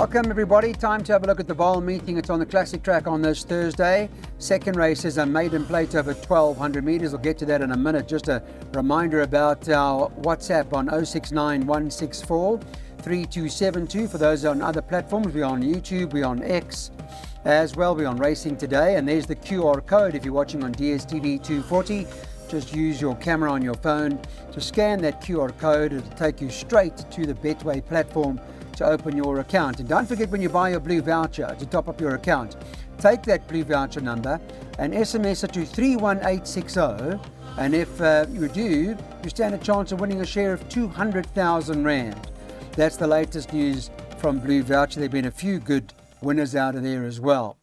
Welcome everybody, time to have a look at the vaal meeting. It's on the classic track on this Thursday. Second race is a maiden plate over 1200 metres. We'll get to that in a minute. Just a reminder about our WhatsApp on 069 164 3272. For those on other platforms, we're on YouTube, we're on X as well, we're on Racing Today. And there's the QR code if you're watching on DSTV 240. Just use your camera on your phone to scan that QR code. It'll take you straight to the Betway platform to open your account. And don't forget, when you buy your blue voucher to top up your account, take that blue voucher number and SMS it to 31860. And if you do, you stand a chance of winning a share of 200,000 Rand. That's the latest news from Blue Voucher. There have been a few good winners out of there as well.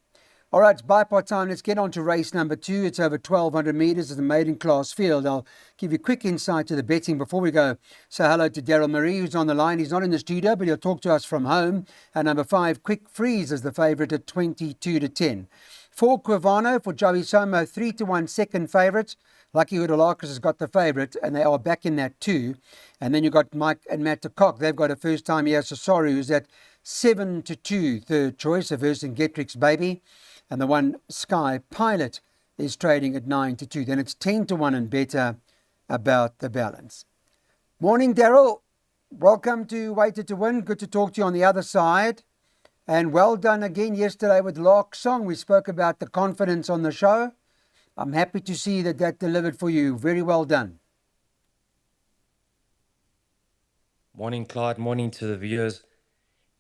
All right, it's bipod time. Let's get on to race number 2. It's over 1,200 metres. It's a maiden class field. I'll give you a quick insight to the betting before we go. Say hello to Daryl Marie, who's on the line. He's not in the studio, but he'll talk to us from home. And number 5, Quick Freeze, is the favourite at 22-10. 4, Quivano for Joey Somo, 3-1 second favourite. Lucky Hoodalakis has got the favourite, and they are back in that too. And then you've got Mike and Matt de Kock. They've got a first time here. Sasori, who's at 7-2 third choice, a versus Getrix Baby. And the one Sky Pilot is trading at 9-2. Then it's 10-1 and better about the balance. Morning, Daryl. Welcome to Waiter to Win. Good to talk to you on the other side. And well done again yesterday with Lark Song. We spoke about the confidence on the show. I'm happy to see that delivered for you. Very well done. Morning, Clyde. Morning to the viewers.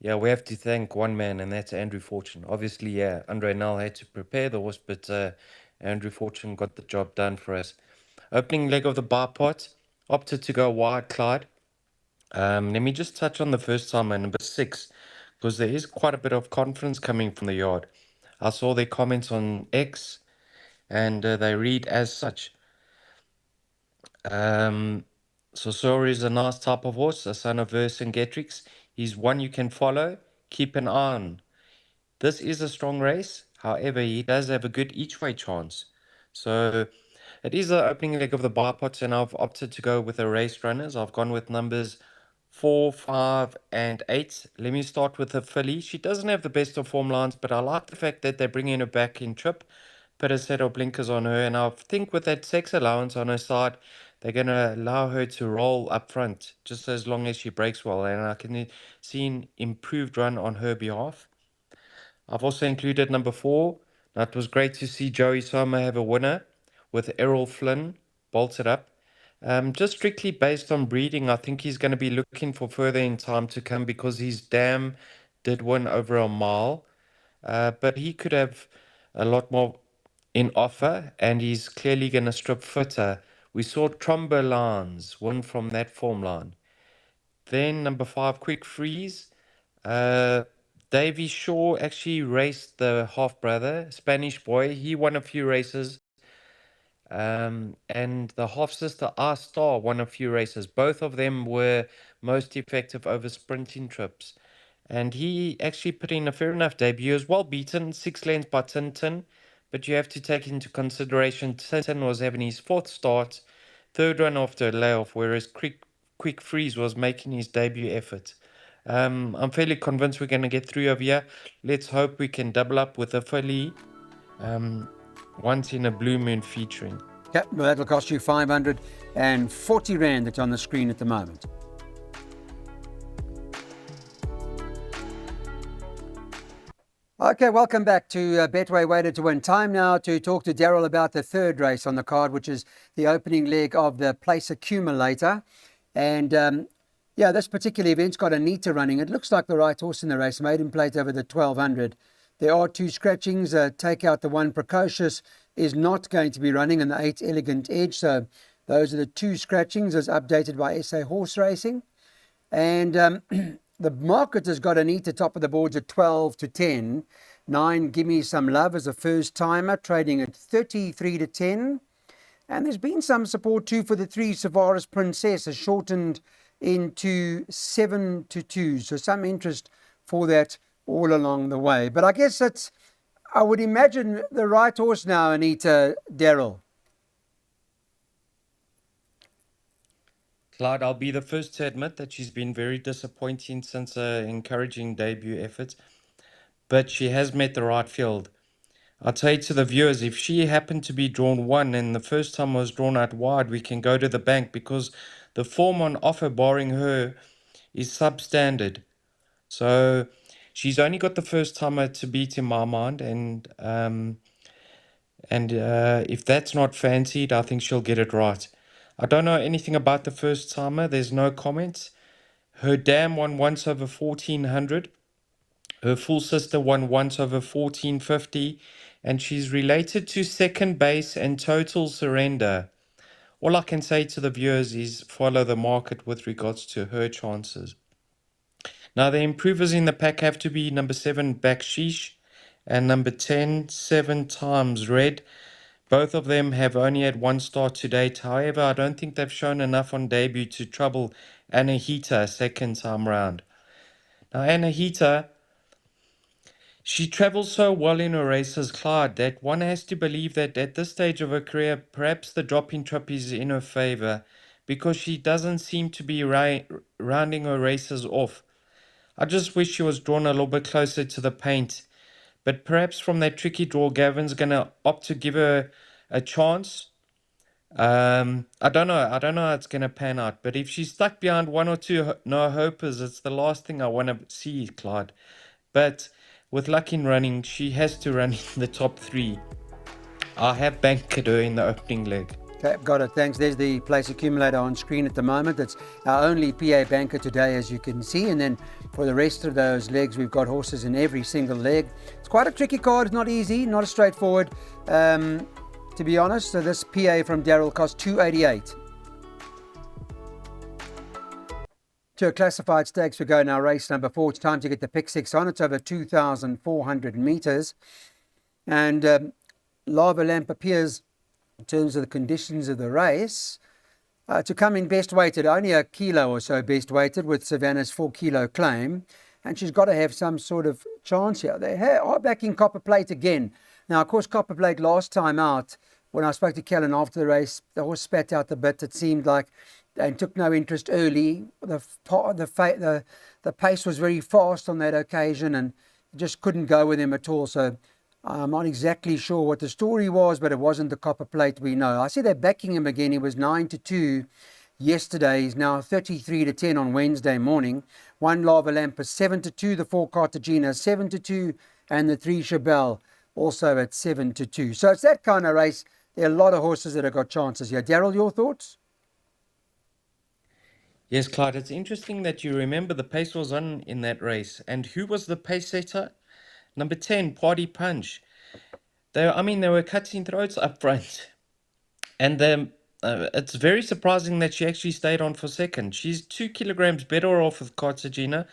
Yeah, we have to thank one man, and that's Andrew Fortune. Obviously, yeah, Andre Nel had to prepare the horse, but Andrew Fortune got the job done for us. Opening leg of the bipod, opted to go wide, Clyde. Let me just touch on the first time, number 6, because there is quite a bit of confidence coming from the yard. I saw their comments on X, and they read as such. Sosori is a nice type of horse, a son of Vercingetrix. He's one you can follow, keep an eye on. This is a strong race. However, he does have a good each-way chance. So it is the opening leg of the bipods, and I've opted to go with the race runners. I've gone with numbers 4, 5, and 8. Let me start with the filly. She doesn't have the best of form lines, but I like the fact that they're bringing her back in trip. Put a set of blinkers on her, and I think with that sex allowance on her side, they're going to allow her to roll up front just as long as she breaks well, and I can see an improved run on her behalf. I've also included number 4. Now, it was great to see Joey Soma have a winner with Errol Flynn bolted up. Just strictly based on breeding, I think he's going to be looking for further in time to come, because his dam did win over a mile, but he could have a lot more in offer, and he's clearly going to strip fitter. We saw Trombolans win from that form line. Then number 5, Quick Freeze. Davy Shaw actually raced the half-brother, Spanish boy. He won a few races. And the half-sister R-Star won a few races. Both of them were most effective over sprinting trips. And he actually put in a fair enough debut. He was well beaten, 6 lengths by Tintin. But you have to take into consideration Tintin was having his 4th start, 3rd run after a layoff, whereas Quick Freeze was making his debut effort. I'm fairly convinced we're going to get through over here. Let's hope we can double up with a filly once in a blue moon featuring. Yeah, well, that'll cost you 540 Rand that's on the screen at the moment. Okay, welcome back to Betway Waiter to Win. Time now to talk to Daryl about the third race on the card, which is the opening leg of the Place Accumulator. And yeah, this particular event's got Anita running. It looks like the right horse in the race, maiden plate over the 1200. There are 2 scratchings. Take out the 1 Precocious is not going to be running, and the 8 Elegant Edge. So those are the 2 scratchings as updated by SA Horse Racing. And the market has got Anita top of the boards at 12-10. 9 Gimme Some Love as a first timer, trading at 33-10. And there's been some support too for the 3 Savaris Princess, has shortened into 7-2. So some interest for that all along the way. But I guess I would imagine the right horse now, Anita, Daryl. Clyde, I'll be the first to admit that she's been very disappointing since her encouraging debut efforts, but she has met the right field. I'll say to the viewers, if she happened to be drawn one and the first time was drawn out wide, we can go to the bank because the form on offer barring her is substandard. So she's only got the first timer to beat in my mind, and if that's not fancied, I think she'll get it right. I don't know anything about the first timer. There's no comments. Her dam won once over 1400. Her full sister won once over 1450, and she's related to second base and total surrender. All I can say to the viewers is follow the market with regards to her chances. Now, the improvers in the pack have to be number 7, Bakshish, and number 10, 7 times Red. Both of them have only had one start to date. However, I don't think they've shown enough on debut to trouble Anahita second time round. Now, Anahita, she travels so well in her races, Clyde, that one has to believe that at this stage of her career, perhaps the drop in trip is in her favour because she doesn't seem to be rounding her races off. I just wish she was drawn a little bit closer to the paint. But perhaps from that tricky draw, Gavin's going to opt to give her a chance. I don't know. I don't know how it's going to pan out. But if she's stuck behind one or two no hopers, it's the last thing I want to see, Clyde. But with luck in running, she has to run in the top 3. I have banked her in the opening leg. Okay, got it. Thanks. There's the place accumulator on screen at the moment. It's our only PA banker today, as you can see. And then for the rest of those legs, we've got horses in every single leg. It's quite a tricky card. It's not easy, not as straightforward, to be honest. So this PA from Daryl cost $288. To a classified stakes we go now. Race number 4. It's time to get the pick 6 on. It's over 2,400 meters. And Lava Lamp appears, in terms of the conditions of the race, to come in best weighted, only a kilo or so best weighted with Savannah's 4 kilo claim. And she's got to have some sort of chance here. They are backing Copper Plate again. Now, of course, Copper Plate last time out, when I spoke to Kellen after the race, the horse spat out the bit. It seemed like, and took no interest early. The pace was very fast on that occasion and just couldn't go with him at all. So I'm not exactly sure what the story was, but it wasn't the Copper Plate we know. I see they're backing him again. He was 9-2 yesterday. He's now 33-10 on Wednesday morning. 1 Lava Lamp is 7-2. The 4 Cartagena 7-2, and the 3 Chabelle also at 7-2. So it's that kind of race. There are a lot of horses that have got chances here. Daryl, your thoughts? Yes, Clyde, it's interesting that you remember the pace was on in that race. And who was the pace setter? Number 10, Party Punch. They were cutting throats up front. And it's very surprising that she actually stayed on for second. She's 2 kilograms better off with Cartagena,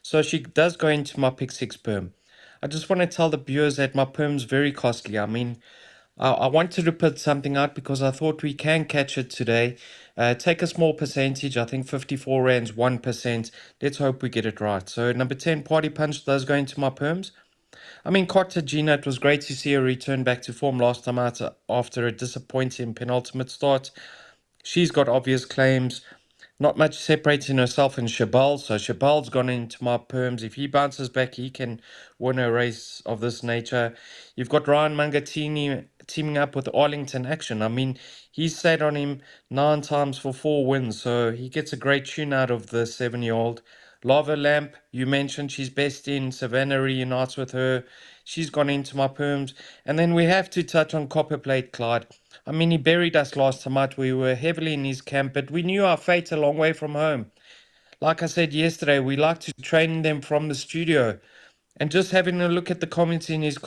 so she does go into my pick 6 perm. I just want to tell the viewers that my perm's very costly. I wanted to put something out because I thought we can catch it today. Take a small percentage. I think 54 rands, 1%. Let's hope we get it right. So number 10, Party Punch, does go into my perms. Cartagena, it was great to see her return back to form last time out after a disappointing penultimate start. She's got obvious claims. Not much separating herself and Chabelle. So Chabelle's gone into my perms. If he bounces back, he can win a race of this nature. You've got Ryan Mangatini teaming up with Arlington Action. He's sat on him 9 times for 4 wins. So he gets a great tune out of the 7-year-old. Lava Lamp, you mentioned she's best in. Savannah reunites with her. She's gone into my perms. And then we have to touch on Copper Plate, Clyde. He buried us last time out. We were heavily in his camp, but we knew our fate a long way from home. Like I said yesterday, we like to train them from the studio. And just having a look at the comments in his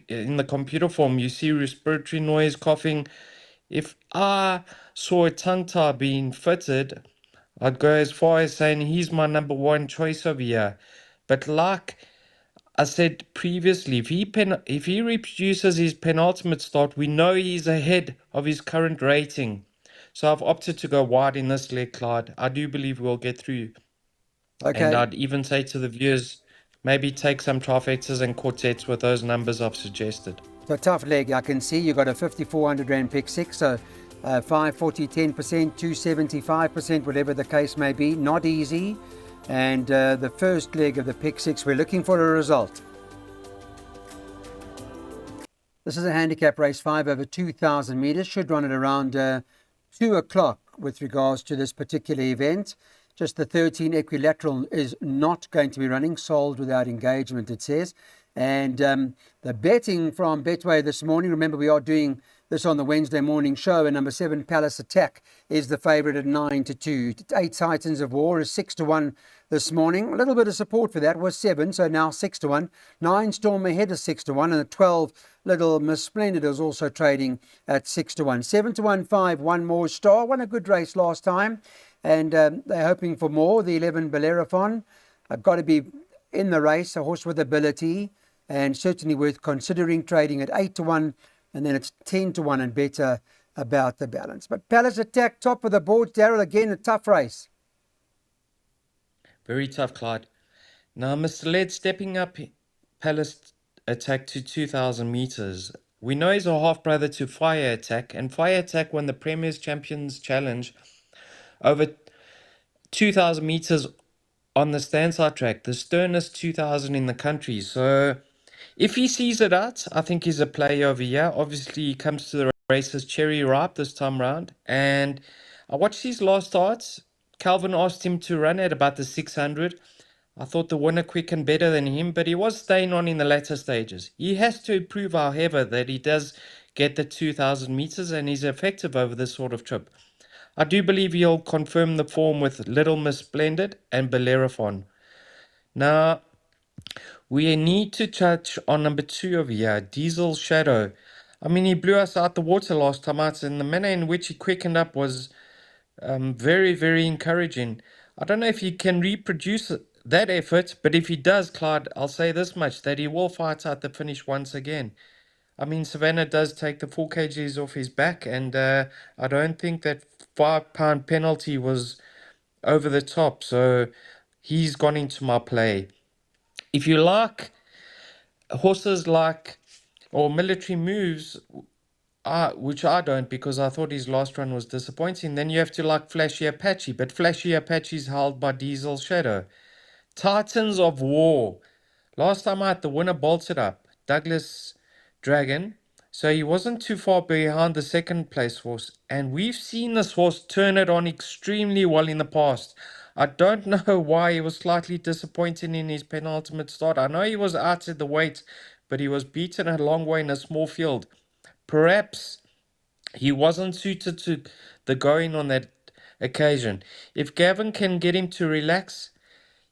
in the computer form, you see respiratory noise, coughing. If I saw a tongue tie being fitted, I'd go as far as saying he's my number 1 choice over here. But like I said previously, if he reproduces his penultimate start, we know he's ahead of his current rating. So I've opted to go wide in this leg, Clyde. I do believe we'll get through. Okay. And I'd even say to the viewers, maybe take some trifectas and quartets with those numbers I've suggested. So tough leg. I can see you got a 5,400 Rand pick 6. So 540, 10%, 275%, whatever the case may be. Not easy. And the first leg of the pick six, we're looking for a result. This is a handicap race, 5 over 2,000 metres. Should run at around 2 o'clock with regards to this particular event. Just the 13 equilateral is not going to be running, sold without engagement, it says. And the betting from Betway this morning, remember we are doing this on the Wednesday morning show, and number 7 Palace Attack is the favourite at 9-2. 8 Titans of War is 6-1 this morning. A little bit of support for that was 7, so now 6-1. 9 Storm Ahead is 6-1, and the 12 Little Miss Splendid is also trading at 6-1. 7-1, 5, One More Star. Won a good race last time, and they're hoping for more. The 11 Bellerophon got to be in the race, a horse with ability, and certainly worth considering, trading at 8-1, and then it's 10-1 and better about the balance. But Palace Attack, top of the board. Daryl, again, a tough race. Very tough, Clyde. Now, Mr. Led stepping up Palace Attack to 2,000 metres. We know he's a half-brother to Fire Attack, and Fire Attack won the Premier's Champions Challenge over 2,000 metres on the Stanside track, the sternest 2,000 in the country. So if he sees it out, I think he's a play over here. Obviously, he comes to the races cherry ripe this time round. And I watched his last starts. Calvin asked him to run at about the 600. I thought the winner quickened better than him, but he was staying on in the latter stages. He has to prove, however, that he does get the 2,000 metres and he's effective over this sort of trip. I do believe he'll confirm the form with Little Miss Splendid and Bellerophon. Now, we need to touch on number 2 over here, Diesel Shadow. I mean, he blew us out the water last time out, and the manner in which he quickened up was very, very encouraging. I don't know if he can reproduce that effort, but if he does, Clyde, I'll say this much, that he will fight out the finish once again. I mean, Savannah does take the 4 kgs off his back, and I don't think that £5 penalty was over the top, so he's gone into my play. If you like horses like, or military moves, which I don't because I thought his last run was disappointing, then you have to like Flashy Apache, but Flashy Apache is held by Diesel Shadow. Titans of War. Last time out, the winner bolted up, Douglas Dragon, so he wasn't too far behind the second place horse, and we've seen this horse turn it on extremely well in the past. I don't know why he was slightly disappointing in his penultimate start. I know he was out at the weight, but he was beaten a long way in a small field. Perhaps he wasn't suited to the going on that occasion. If Gavin can get him to relax,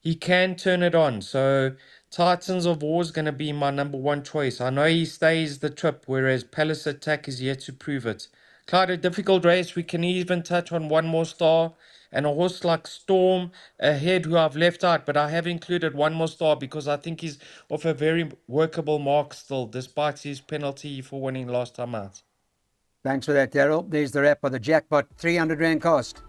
he can turn it on. So Titans of War is going to be my number 1 choice. I know he stays the trip, whereas Palace Attack is yet to prove it. Clyde, a difficult race. We can even touch on One More Star and a horse like Storm Ahead, who I've left out, but I have included One More Star because I think he's off a very workable mark still, despite his penalty for winning last time out. Thanks for that, Daryl. There's the wrap of the jackpot, 300 Rand cost.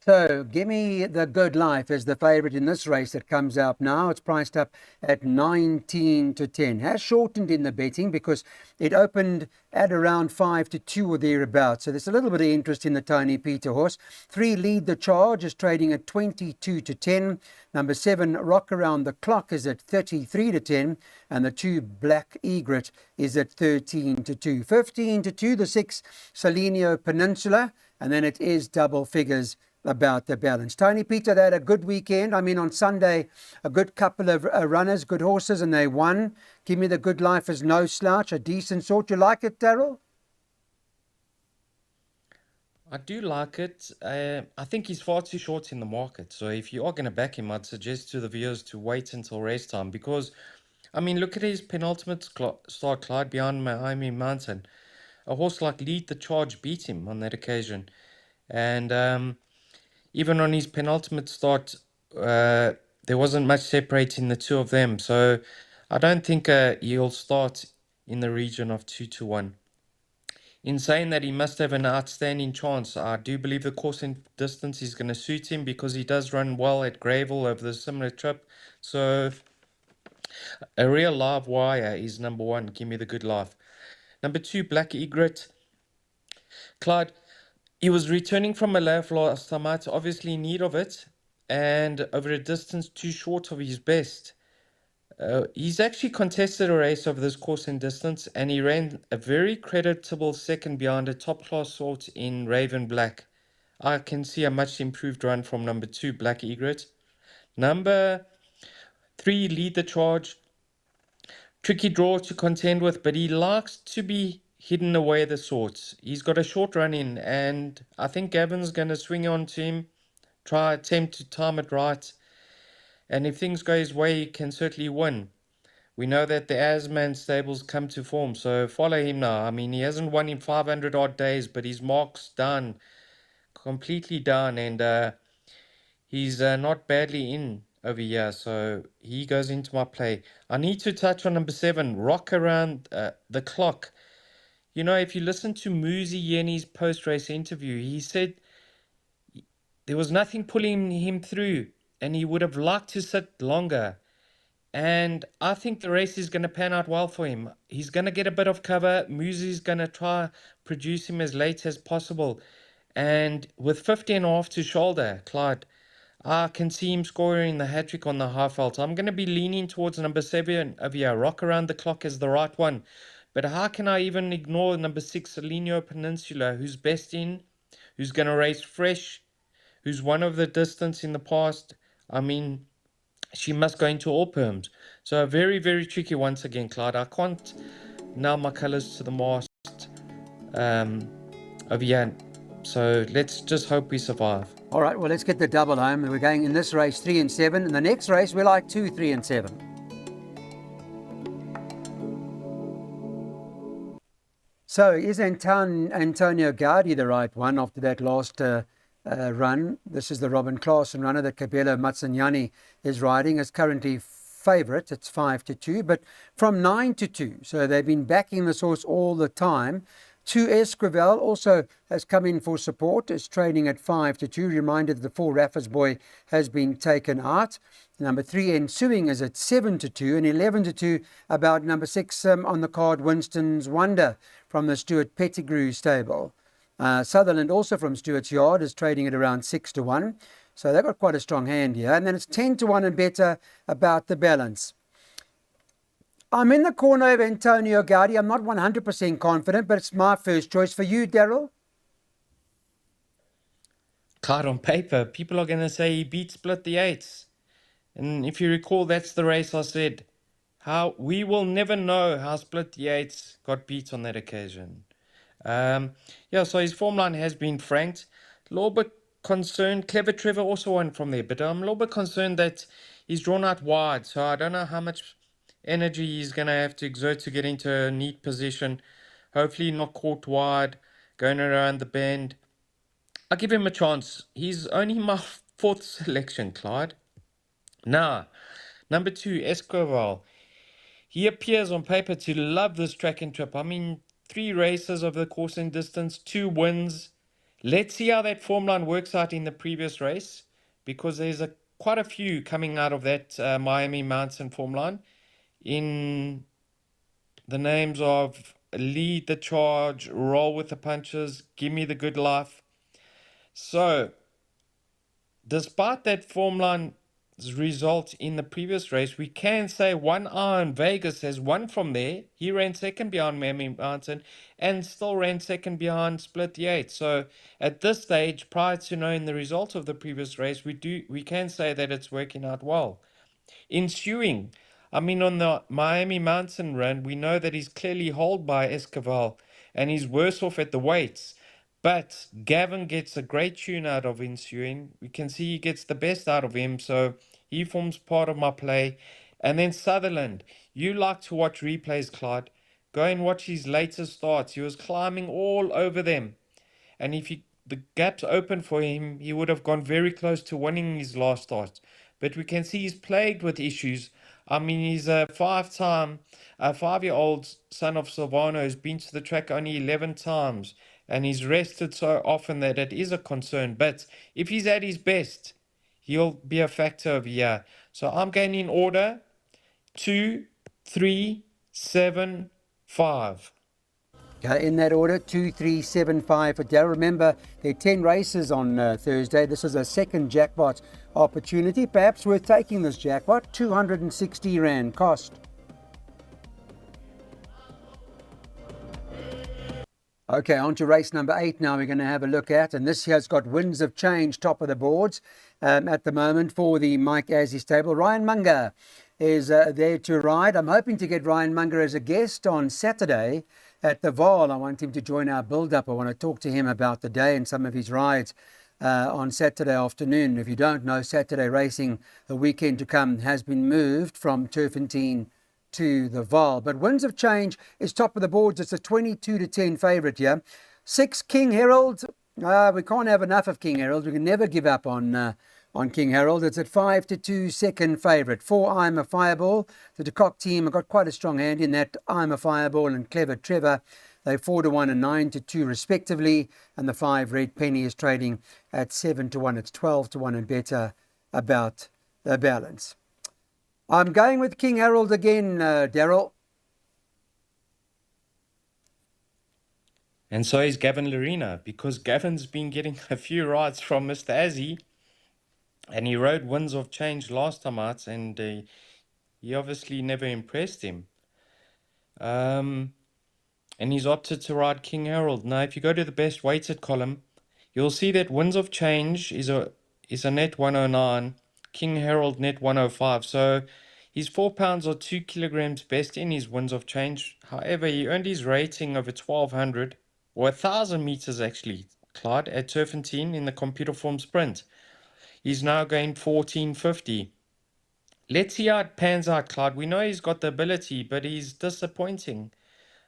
So, Gimme the Good Life is the favourite in this race that comes out now. It's priced up at 19-10. Has shortened in the betting because it opened at around 5-2 or thereabouts. So there's a little bit of interest in the Tony Peter horse. 3 Lead the Charge is trading at 22-10. Number 7 Rock Around the Clock is at 33-10. And the 2 Black Egret is at 13-2. 15-2, the 6 Selenio Peninsula. And then it is double figures about the balance. Tony Peter, they had a good weekend. I mean, on Sunday, a good couple of runners, good horses, and they won. Give Me the Good Life is no slouch, a decent sort. You like it, Daryl? I do like it. I think he's far too short in the market. So if you are going to back him, I'd suggest to the viewers to wait until race time because, I mean, look at his penultimate start, Clyde, behind Miami Mountain. A horse like Lead the Charge beat him on that occasion. And even on his penultimate start, there wasn't much separating the two of them. So I don't think he'll start in the region of 2-1. In saying that, he must have an outstanding chance. I do believe the course and distance is going to suit him because he does run well at Gravel over the similar trip. So A real live wire is number one. Give me the good life. Number two, Black Egret. Clyde, he was returning from a layoff last night, obviously in need of it, and over a distance too short of his best. He's actually contested a race over this course and distance, and he ran a very creditable second behind a top class sort in Raven Black. I can see a much improved run from number two, Black Egret. Number three, Lead the Charge. Tricky draw to contend with, but he likes to be hidden away the sorts. He's got a short run in, and I think Gavin's going to swing on to him, try attempt to time it right, and if things go his way, he can certainly win. We know that the Asman stables come to form, so follow him now. I mean, he hasn't won in 500 odd days, but his mark's down, completely down, and he's not badly in over here, so he goes into my play. I need to touch on number 7, Rock Around the Clock. You know, if you listen to Muzi Yeni's post-race interview, he said there was nothing pulling him through, and he would have liked to sit longer. And I think the race is going to pan out well for him. He's going to get a bit of cover. Muzi's going to try produce him as late as possible. And with 50.5 to shoulder, Clyde, I can see him scoring the hat-trick on the Highveld. I'm going to be leaning towards number 7 over here. Rock Around the Clock is the right one. But how can I even ignore number 6, Selenio Peninsula, who's best in, who's going to race fresh, who's won over the distance in the past? I mean, she must go into all perms. So very, very tricky once again, Clyde. I can't nail my colours to the mast over here. So let's just hope we survive. All right, well, let's get the double home. We're going in this race 3 and 7. In the next race, we like 2, 3 and 7. So is Antonio Gaudi the right one after that last run? This is the Robin Klaasen runner that Cabello Mazzaniani is riding. Is currently favourite. It's 5 to 2, but from 9 to 2. So they've been backing this horse all the time. 2 Esquivel also has come in for support. Is trading at 5 to 2. Reminder that the 4 Raffers Boy has been taken out. Number 3 Ensuing is at 7 to 2, and 11 to 2 about number 6 on the card, Winston's Wonder from the Stuart Pettigrew stable. Sutherland, also from Stuart's Yard, is trading at around 6 to 1. So they've got quite a strong hand here. And then it's 10 to 1 and better about the balance. I'm in the corner of Antonio Gaudi. I'm not 100% confident, but it's my first choice. For you, Daryl? Card on paper, people are going to say he beat Split the Eights. And if you recall, that's the race I said. How we will never know how Split the Eights got beat on that occasion. Yeah, so his form line has been franked. A little bit concerned. Clever Trevor also won from there, but I'm a little bit concerned that he's drawn out wide. So I don't know how much energy he's going to have to exert to get into a neat position. Hopefully not caught wide, going around the bend. I'll give him a chance. He's only my 4th selection, Clyde. Now, number 2, Escoval. He appears on paper to love this track and trip. I mean, 3 races over the course and distance, 2 wins. Let's see how that form line works out in the previous race, because there's quite a few coming out of that Miami Mountain form line in the names of Lead the Charge, Roll with the Punches, Give Me the Good Life. So, despite that form line's result in the previous race, we can say One Iron Vegas has won from there. He ran second behind Miami Mountain and still ran second behind Split the Eight. So at this stage, prior to knowing the result of the previous race, we can say that it's working out well. Ensuing, I mean, on the Miami Mountain run, we know that he's clearly hauled by Esquivel and he's worse off at the weights. But Gavin gets a great tune out of Ensuing. We can see he gets the best out of him, so he forms part of my play. And then Sutherland, you like to watch replays, Clyde. Go and watch his latest starts. He was climbing all over them. And if the gaps open for him, he would have gone very close to winning his last start. But we can see he's plagued with issues. I mean, he's a 5-year-old son of Silvano who's been to the track only 11 times. And he's rested so often that it is a concern. But if he's at his best, he'll be a factor over here. So I'm going in order. 2, 3, 7, 5. In that order, 2, 3, 7, 5 for Daryl. Remember, there are 10 races on Thursday. This is a second jackpot opportunity. Perhaps worth taking this jackpot. 260 Rand cost. Okay, on to race number 8 now we're going to have a look at. And this here's got Winds of Change top of the boards at the moment for the Mike Azzi stable. Ryan Munger is there to ride. I'm hoping to get Ryan Munger as a guest on Saturday at the Vaal. I want him to join our build-up. I want to talk to him about the day and some of his rides on Saturday afternoon. If you don't know, Saturday racing, the weekend to come, has been moved from Turfentine to the Vaal. But Winds of Change is top of the boards. It's a 22-10 favourite here. 6, King Herald. We can't have enough of King Herald. We can never give up on King Harold. It's at 5-2, second favourite. 4, I'm a Fireball. The De Kock team have got quite a strong hand in that. I'm a Fireball and Clever Trevor. They're 4-1 and 9-2 respectively. And the 5, Red Penny, is trading at 7-1. It's 12-1 and better about the balance. I'm going with King Harold again, Daryl. And so is Gavin Larena, because Gavin's been getting a few rides from Mr. Azzi, and he rode Winds of Change last time out, and he obviously never impressed him. And he's opted to ride King Harold. Now, if you go to the best weighted column, you'll see that Winds of Change is a net 109, King Harold net 105. So he's 4 pounds or 2 kilograms best in his Winds of Change. However, he earned his rating over 1200 or 1000 meters actually, Clyde, at Turfentine in the computer form sprint. He's now going 1450. Let's see how it pans out, Clyde. We know he's got the ability, but he's disappointing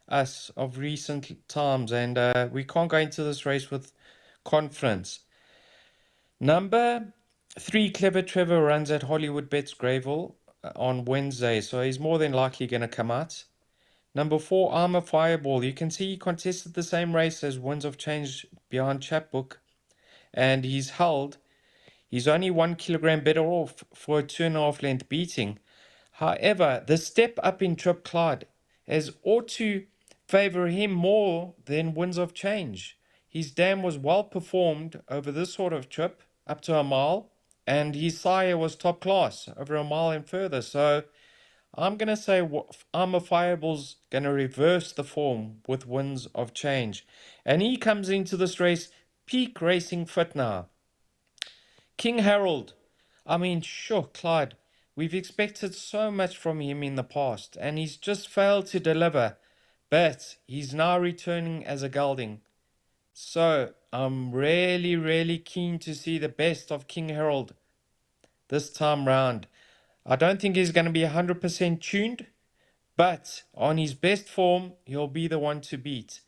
us of recent times, and we can't go into this race with confidence. Number 3, Clever Trevor, runs at Hollywood Bets Greyville on Wednesday, so he's more than likely going to come out. Number 4, Armour Fireball. You can see he contested the same race as Winds of Change behind Chapbook, and he's held. He's only 1 kilogram better off for a 2.5 length beating. However, the step up in Trip Clyde has ought to favour him more than Winds of Change. His dam was well performed over this sort of trip, up to a mile, and his sire was top class over a mile and further. So I'm going to say Armour Fireball's going to reverse the form with Winds of Change. And he comes into this race peak racing fit now. King Harold, I mean, sure, Clyde, we've expected so much from him in the past, and he's just failed to deliver. But he's now returning as a gelding. So I'm really, really keen to see the best of King Harold this time round. I don't think he's going to be 100% tuned, but on his best form, he'll be the one to beat.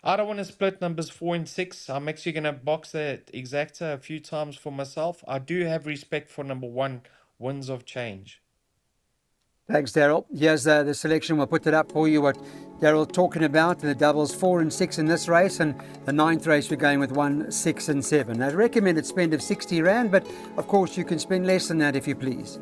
I don't want to split numbers 4 and 6. I'm actually going to box that exacta a few times for myself. I do have respect for number 1, Winds of Change. Thanks, Daryl. Here's the selection. We'll put it up for you, what Daryl's talking about. The doubles 4 and 6 in this race, and the 9th race we're going with 1, 6 and 7. Now, recommended spend of 60 Rand, but of course you can spend less than that if you please.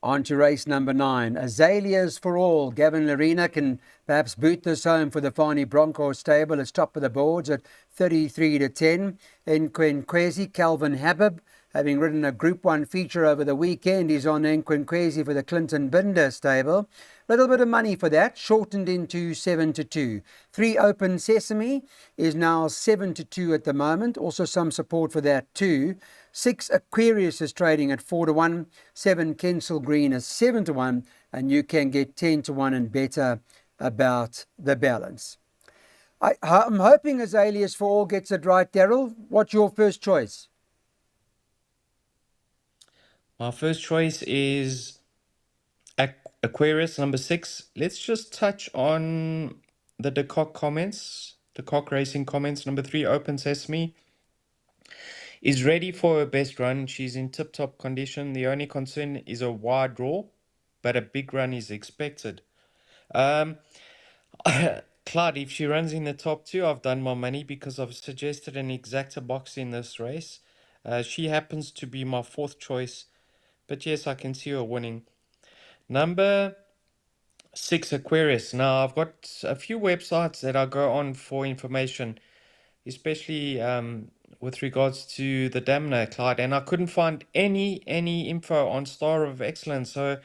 On to race number 9. Azaleas for All. Gavin Larena can perhaps boot this home for the Fani Bronco stable. It's top of the boards at 33-10. Enquenquezi, Calvin Habib, having ridden a Group 1 feature over the weekend, he's on Enquenquezi for the Clinton Binder stable. A little bit of money for that, shortened into 7-2. 3, Open Sesame, is now 7-2 at the moment. Also some support for that too. 6, Aquarius is trading at 4-1. 7, Kensal Green is 7-1. And you can get 10-1 and better about the balance. I'm hoping Azaleas for All gets it right, Daryl. What's your first choice? My first choice is Aquarius, number 6. Let's just touch on the De Kock comments. De Kock Racing comments. Number 3, Open Sesame, is ready for her best run. She's in tip-top condition. The only concern is a wide draw, but a big run is expected. Clyde, if she runs in the top 2, I've done my money because I've suggested an exacta box in this race. She happens to be my 4th choice But yes, I can see her winning. Number 6, Aquarius. Now, I've got a few websites that I go on for information, especially with regards to the Damner, Clyde, and I couldn't find any info on Star of Excellence. So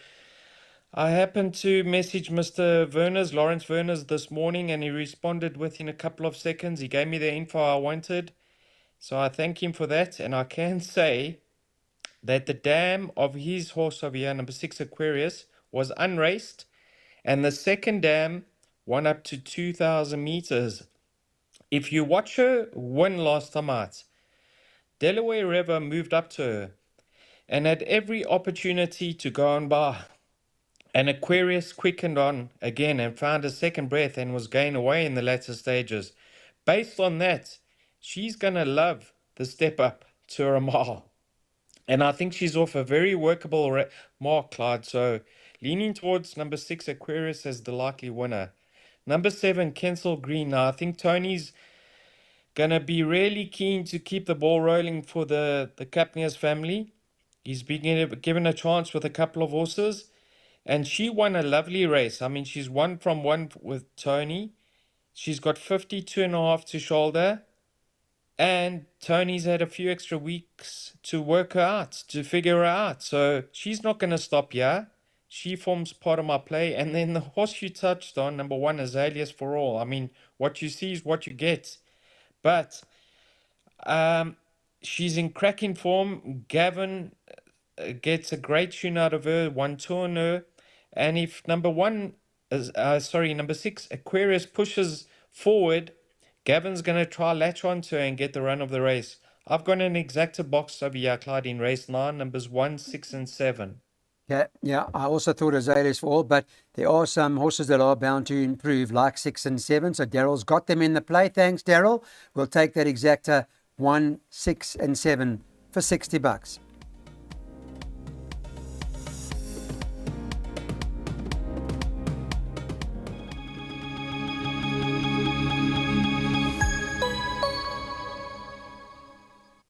I happened to message Mr. Lawrence Verners, this morning, and he responded within a couple of seconds. He gave me the info I wanted. So I thank him for that. And I can say that the dam of his horse over here, number 6 Aquarius, was unraced. And the second dam won up to 2,000 meters. If you watch her win last time out, Delaware River moved up to her and had every opportunity to go on by. And Aquarius quickened on again and found a second breath and was going away in the latter stages. Based on that, she's going to love the step up to a mile. And I think she's off a very workable mark, Clyde. So leaning towards number 6, Aquarius, as the likely winner. Number 7, Kensal Green. Now, I think Tony's going to be really keen to keep the ball rolling for the Capniers family. He's been given a chance with a couple of horses. And she won a lovely race. I mean, she's 1 from 1 with Tony. She's got 52.5 to shoulder. And Tony's had a few extra weeks to work her out, to figure her out. So she's not going to stop here. She forms part of my play. And then the horse you touched on, number 1, Azaleas for All. I mean, what you see is what you get. But she's in cracking form. Gavin gets a great tune out of her, one turn her. And if number 6, Aquarius pushes forward, Gavin's going to try latch onto her and get the run of the race. I've got an exacta box over here, Clyde, in race 9, numbers 1, 6, and 7. Yeah, I also thought Azaleas for All, but there are some horses that are bound to improve, like 6 and 7. So Daryl's got them in the play. Thanks, Daryl. We'll take that exacta 1, 6, and 7 for $60.